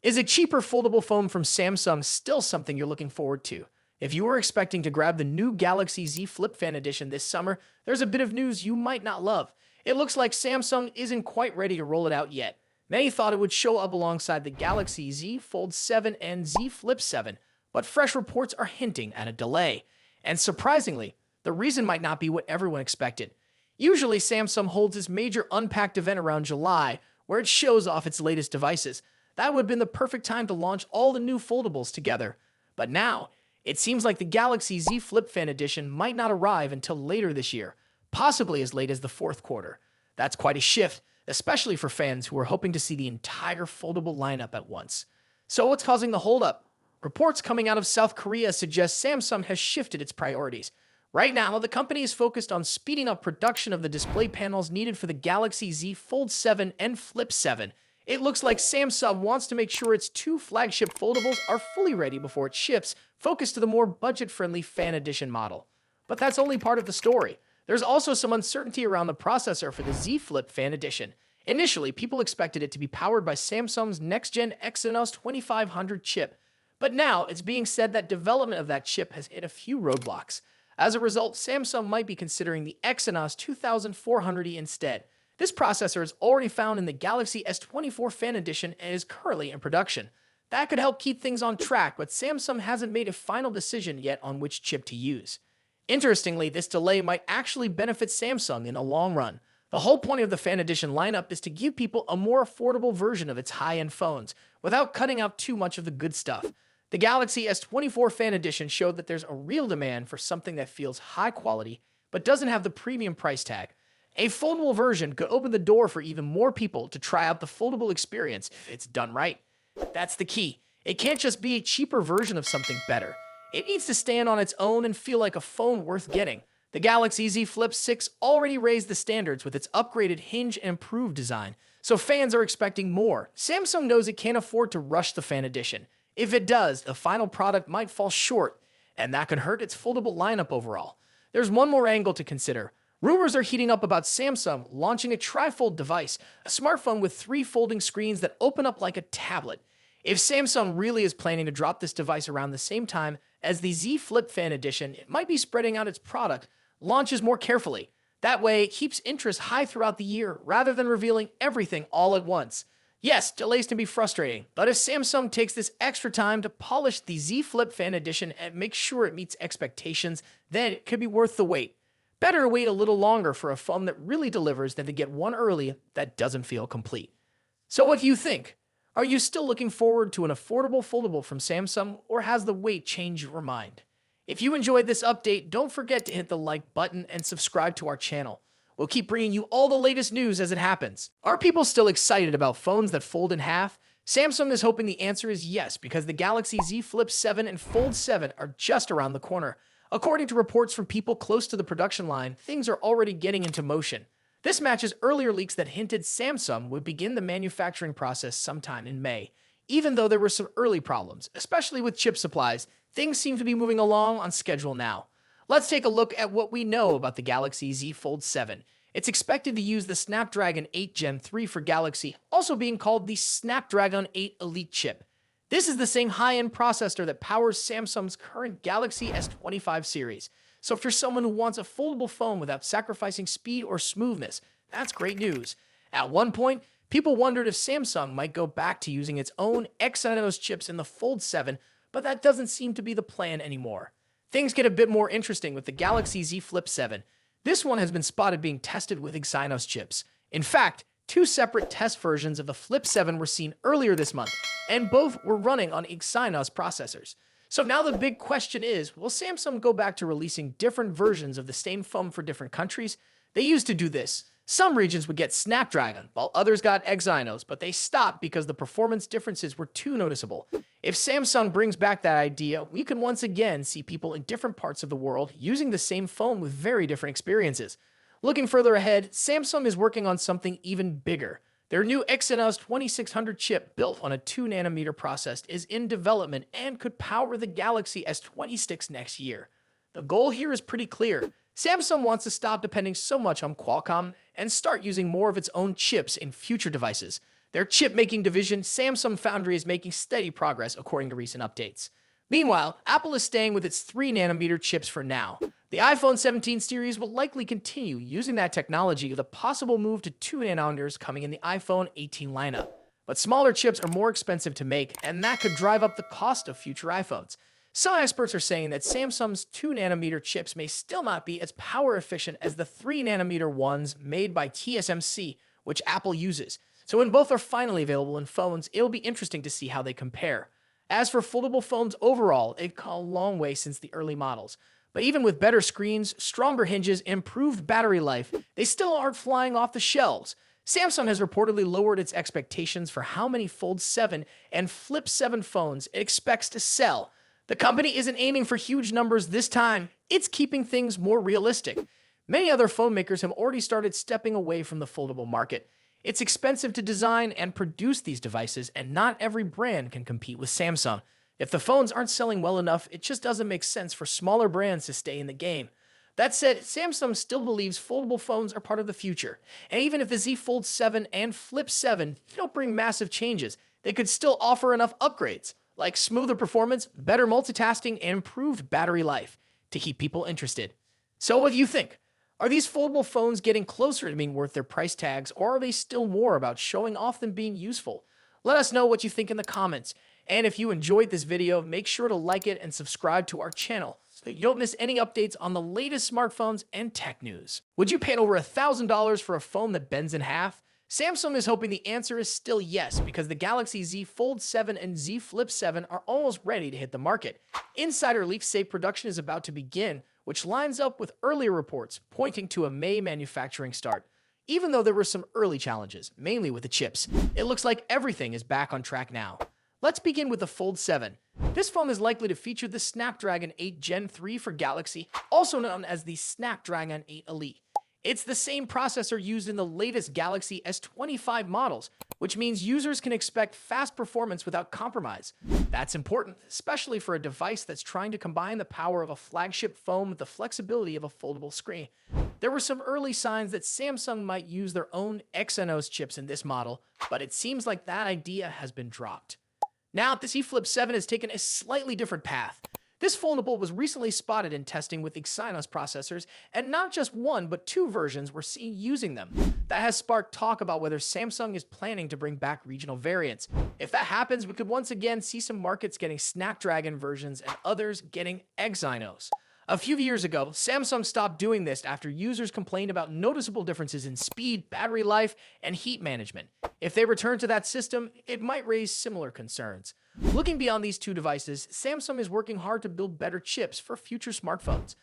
Is a cheaper foldable phone from Samsung still something you're looking forward to? If you were expecting to grab the new Galaxy Z Flip Fan Edition this summer, there's a bit of news you might not love. It looks like Samsung isn't quite ready to roll it out yet. Many thought it would show up alongside the Galaxy Z Fold 7 and Z Flip 7, but fresh reports are hinting at a delay. And surprisingly, the reason might not be what everyone expected. Usually, Samsung holds its major Unpacked event around July, where it shows off its latest devices. That would have been the perfect time to launch all the new foldables together. But now, it seems like the Galaxy Z Flip Fan Edition might not arrive until later this year, possibly as late as the fourth quarter. That's quite a shift, especially for fans who are hoping to see the entire foldable lineup at once. So what's causing the holdup? Reports coming out of South Korea suggest Samsung has shifted its priorities. Right now, the company is focused on speeding up production of the display panels needed for the Galaxy Z Fold 7 and Flip 7. It looks like Samsung wants to make sure its two flagship foldables are fully ready before it ships, focused to the more budget-friendly Fan Edition model. But that's only part of the story. There's also some uncertainty around the processor for the Z Flip Fan Edition. Initially, people expected it to be powered by Samsung's next-gen Exynos 2500 chip, but now it's being said that development of that chip has hit a few roadblocks. As a result, Samsung might be considering the Exynos 2400E instead. This processor is already found in the Galaxy S24 Fan Edition and is currently in production. That could help keep things on track, but Samsung hasn't made a final decision yet on which chip to use. Interestingly, this delay might actually benefit Samsung in the long run. The whole point of the Fan Edition lineup is to give people a more affordable version of its high-end phones, without cutting out too much of the good stuff. The Galaxy S24 Fan Edition showed that there's a real demand for something that feels high quality, but doesn't have the premium price tag. A foldable version could open the door for even more people to try out the foldable experience if it's done right. That's the key. It can't just be a cheaper version of something better. It needs to stand on its own and feel like a phone worth getting. The Galaxy Z Flip 6 already raised the standards with its upgraded hinge and improved design, so fans are expecting more. Samsung knows it can't afford to rush the Fan Edition. If it does, the final product might fall short, and that could hurt its foldable lineup overall. There's one more angle to consider. Rumors are heating up about Samsung launching a trifold device, a smartphone with 3 folding screens that open up like a tablet. If Samsung really is planning to drop this device around the same time as the Z Flip Fan Edition, it might be spreading out its product launches more carefully. That way, it keeps interest high throughout the year rather than revealing everything all at once. Yes, delays can be frustrating, but if Samsung takes this extra time to polish the Z Flip Fan Edition and make sure it meets expectations, then it could be worth the wait. Better to wait a little longer for a phone that really delivers than to get one early that doesn't feel complete. So what do you think? Are you still looking forward to an affordable foldable from Samsung, or has the wait changed your mind? If you enjoyed this update, don't forget to hit the like button and subscribe to our channel. We'll keep bringing you all the latest news as it happens. Are people still excited about phones that fold in half? Samsung is hoping the answer is yes, because the Galaxy Z Flip 7 and Fold 7 are just around the corner. According to reports from people close to the production line, things are already getting into motion. This matches earlier leaks that hinted Samsung would begin the manufacturing process sometime in May. Even though there were some early problems, especially with chip supplies, things seem to be moving along on schedule now. Let's take a look at what we know about the Galaxy Z Fold 7. It's expected to use the Snapdragon 8 Gen 3 for Galaxy, also being called the Snapdragon 8 Elite chip. This is the same high-end processor that powers Samsung's current Galaxy S25 series. So if you're someone who wants a foldable phone without sacrificing speed or smoothness, that's great news. At one point, people wondered if Samsung might go back to using its own Exynos chips in the Fold 7, but that doesn't seem to be the plan anymore. Things get a bit more interesting with the Galaxy Z Flip 7. This one has been spotted being tested with Exynos chips. In fact, 2 separate test versions of the Flip 7 were seen earlier this month, and both were running on Exynos processors. So now the big question is, will Samsung go back to releasing different versions of the same phone for different countries? They used to do this. Some regions would get Snapdragon, while others got Exynos, but they stopped because the performance differences were too noticeable. If Samsung brings back that idea, we can once again see people in different parts of the world using the same phone with very different experiences. Looking further ahead, Samsung is working on something even bigger. Their new Exynos 2600 chip, built on a 2nm process, is in development and could power the Galaxy S26 next year. The goal here is pretty clear. Samsung wants to stop depending so much on Qualcomm and start using more of its own chips in future devices. Their chip-making division, Samsung Foundry, is making steady progress according to recent updates. Meanwhile, Apple is staying with its 3nm chips for now. The iPhone 17 series will likely continue using that technology with a possible move to 2nm coming in the iPhone 18 lineup. But smaller chips are more expensive to make, and that could drive up the cost of future iPhones. Some experts are saying that Samsung's 2nm chips may still not be as power efficient as the 3nm ones made by TSMC, which Apple uses. So when both are finally available in phones, it'll be interesting to see how they compare. As for foldable phones overall, they've come a long way since the early models. But even with better screens, stronger hinges, and improved battery life, they still aren't flying off the shelves. Samsung has reportedly lowered its expectations for how many Fold 7 and Flip 7 phones it expects to sell. The company isn't aiming for huge numbers this time, it's keeping things more realistic. Many other phone makers have already started stepping away from the foldable market. It's expensive to design and produce these devices, and not every brand can compete with Samsung. If the phones aren't selling well enough, it just doesn't make sense for smaller brands to stay in the game. That said, Samsung still believes foldable phones are part of the future. And even if the Z Fold 7 and Flip 7 don't bring massive changes, they could still offer enough upgrades, like smoother performance, better multitasking, and improved battery life, to keep people interested. So what do you think? Are these foldable phones getting closer to being worth their price tags, or are they still more about showing off than being useful? Let us know what you think in the comments. And if you enjoyed this video, make sure to like it and subscribe to our channel so that you don't miss any updates on the latest smartphones and tech news. Would you pay over $1,000 for a phone that bends in half? Samsung is hoping the answer is still yes, because the Galaxy Z Fold 7 and Z Flip 7 are almost ready to hit the market. Insider leaks say production is about to begin, which lines up with earlier reports pointing to a May manufacturing start. Even though there were some early challenges, mainly with the chips, it looks like everything is back on track now. Let's begin with the Fold 7. This phone is likely to feature the Snapdragon 8 Gen 3 for Galaxy, also known as the Snapdragon 8 Elite. It's the same processor used in the latest Galaxy S25 models, which means users can expect fast performance without compromise. That's important, especially for a device that's trying to combine the power of a flagship phone with the flexibility of a foldable screen. There were some early signs that Samsung might use their own Exynos chips in this model, but it seems like that idea has been dropped. Now, the Z Flip 7 has taken a slightly different path. This foldable was recently spotted in testing with Exynos processors, and not just one, but two versions were seen using them. That has sparked talk about whether Samsung is planning to bring back regional variants. If that happens, we could once again see some markets getting Snapdragon versions and others getting Exynos. A few years ago, Samsung stopped doing this after users complained about noticeable differences in speed, battery life, and heat management. If they return to that system, it might raise similar concerns. Looking beyond these two devices, Samsung is working hard to build better chips for future smartphones.